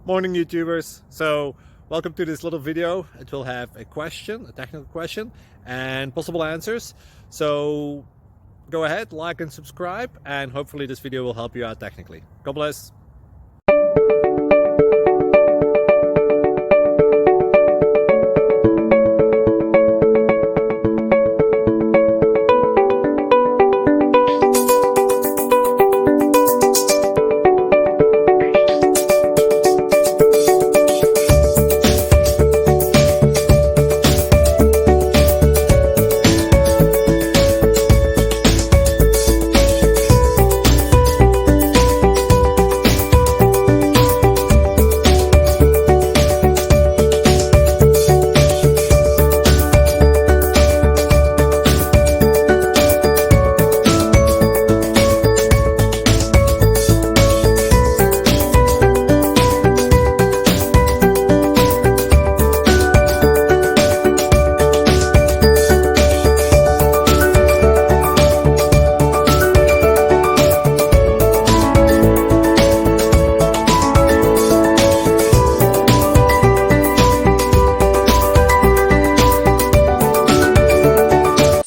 Morning YouTubers. So welcome to this little video. It will have a question, a technical question, and possible answers. So go ahead, like and subscribe, and hopefully this video will help you out technically. God bless.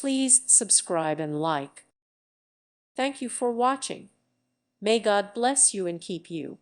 Please subscribe and like. Thank you for watching. May God bless you and keep you.